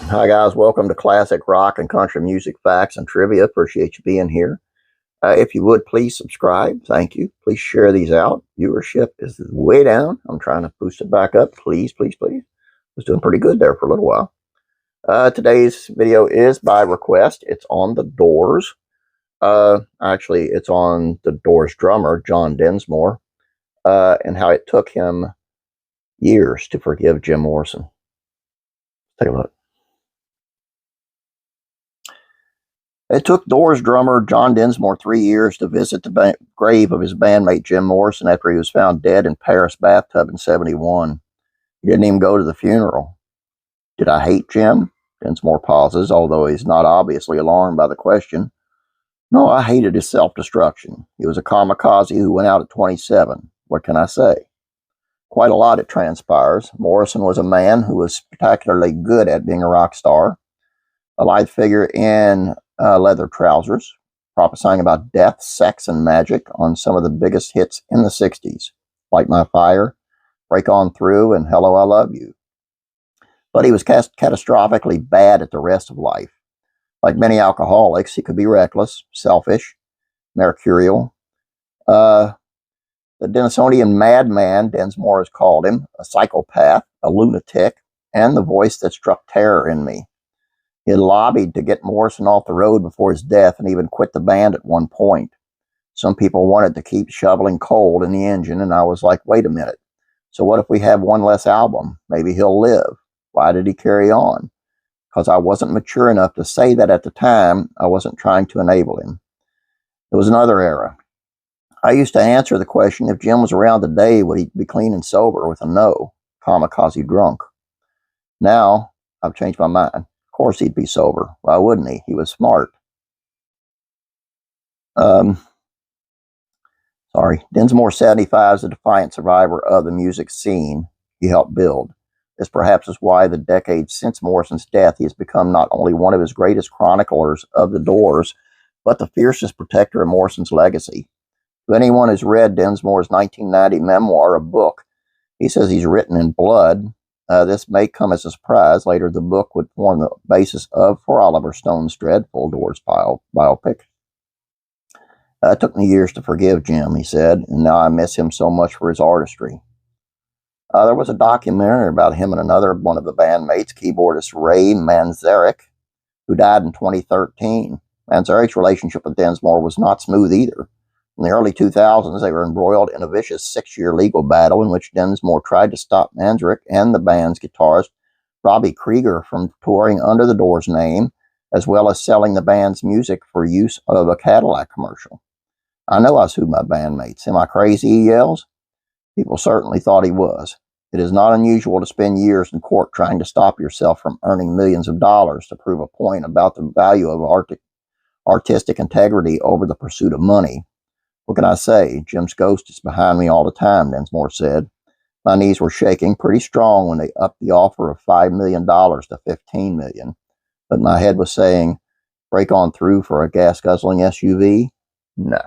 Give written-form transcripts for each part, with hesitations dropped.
Hi guys, welcome to Classic Rock and Country Music Facts and Trivia. Appreciate you being here. If you would, please subscribe. Thank you. Please share these out. Viewership is way down. I'm trying to boost it back up. Please, please, please. I was doing pretty good there for a little while. Today's video is by request. It's on the Doors. Actually, it's on the Doors drummer, John Densmore, and how it took him years to forgive Jim Morrison. Take a look. It took Doors drummer John Densmore 3 years to visit the grave of his bandmate Jim Morrison after he was found dead in Paris bathtub in '71. He didn't even go to the funeral. Did I hate Jim? Densmore pauses, although he's not obviously alarmed by the question. No, I hated his self-destruction. He was a kamikaze who went out at 27. What can I say? Quite a lot, it transpires. Morrison was a man who was spectacularly good at being a rock star, a lithe figure in leather trousers, prophesying about death, sex, and magic on some of the biggest hits in the 60s, Light My Fire, Break On Through, and Hello, I Love You. But he was catastrophically bad at the rest of life. Like many alcoholics, he could be reckless, selfish, mercurial. The Denisonian madman, Densmore has called him, a psychopath, a lunatic, and the voice that struck terror in me. He had lobbied to get Morrison off the road before his death and even quit the band at one point. Some people wanted to keep shoveling coal in the engine, and I was like, wait a minute. So what if we have one less album? Maybe he'll live. Why did he carry on? Because I wasn't mature enough to say that at the time. I wasn't trying to enable him. It was another era. I used to answer the question, if Jim was around today, would he be clean and sober, with a no, kamikaze drunk. Now, I've changed my mind. Of course he'd be sober. Why wouldn't he? He was smart. Densmore 75 is a defiant survivor of the music scene he helped build. This perhaps is why the decades since Morrison's death, he has become not only one of his greatest chroniclers of the Doors, but the fiercest protector of Morrison's legacy. To anyone who's read Densmore's 1990 memoir, a book he says he's written in blood, this may come as a surprise. Later, the book would form the basis for Oliver Stone's dreadful Doors biopic. It took me years to forgive Jim, he said, and now I miss him so much for his artistry. There was a documentary about him and another one of the bandmates, keyboardist Ray Manzarek, who died in 2013. Manzarek's relationship with Densmore was not smooth either. In the early 2000s, they were embroiled in a vicious 6-year legal battle in which Densmore tried to stop Manzarek and the band's guitarist Robbie Krieger from touring under the Doors name, as well as selling the band's music for use of a Cadillac commercial. I know I sued my bandmates. Am I crazy, he yells. People certainly thought he was. It is not unusual to spend years in court trying to stop yourself from earning millions of dollars to prove a point about the value of artistic integrity over the pursuit of money. What can I say? Jim's ghost is behind me all the time, Densmore said. My knees were shaking pretty strong when they upped the offer of $5 million to $15 million. But my head was saying, break on through for a gas-guzzling SUV? No.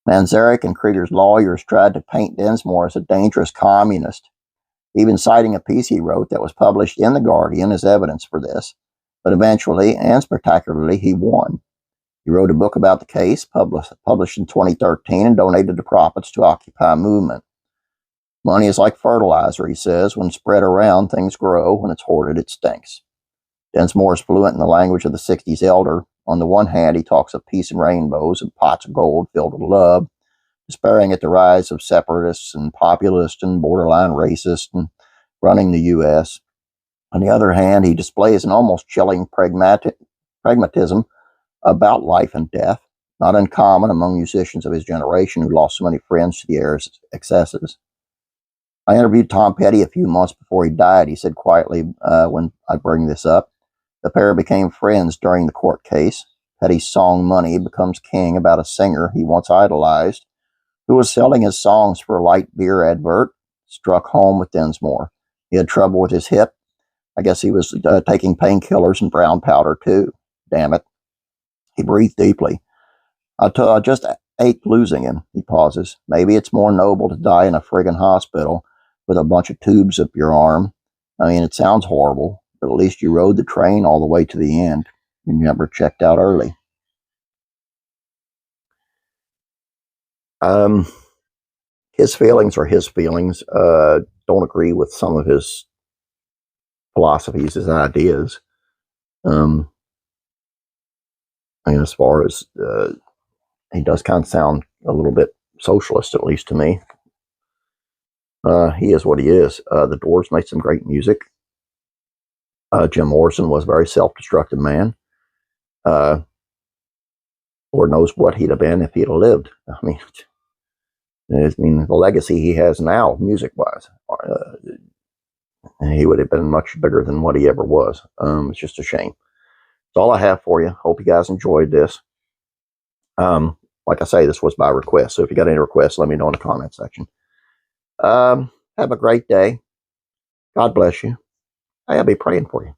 Manzarek and Krieger's lawyers tried to paint Densmore as a dangerous communist, even citing a piece he wrote that was published in The Guardian as evidence for this. But eventually, and spectacularly, he won. He wrote a book about the case, published in 2013, and donated the profits to Occupy movement. Money is like fertilizer, he says. When spread around, things grow. When it's hoarded, it stinks. Densmore is fluent in the language of the 60s elder. On the one hand, he talks of peace and rainbows and pots of gold filled with love, despairing at the rise of separatists and populists and borderline racists and running the U.S. On the other hand, he displays an almost chilling pragmatism about life and death, not uncommon among musicians of his generation who lost so many friends to the era's excesses. I interviewed Tom Petty a few months before he died. He said quietly when I bring this up, the pair became friends during the court case. Petty's song Money becomes king about a singer he once idolized who was selling his songs for a light beer advert, struck home with Densmore. He had trouble with his hip. I guess he was taking painkillers and brown powder too. Damn it. He breathed deeply. I just ached losing him, he pauses. Maybe it's more noble to die in a friggin' hospital with a bunch of tubes up your arm. I mean, it sounds horrible, but at least you rode the train all the way to the end. You never checked out early. His feelings are his feelings. Don't agree with some of his philosophies, his ideas. And as far as he does kind of sound a little bit socialist, at least to me. He is what he is. The Doors made some great music. Jim Morrison was a very self-destructive man. Lord knows what he'd have been if he'd have lived. I mean, the legacy he has now, music-wise, he would have been much bigger than what he ever was. It's just a shame. That's all I have for you. Hope you guys enjoyed this. Like I say, this was by request. So if you got any requests, let me know in the comment section. Have a great day. God bless you. I'll be praying for you.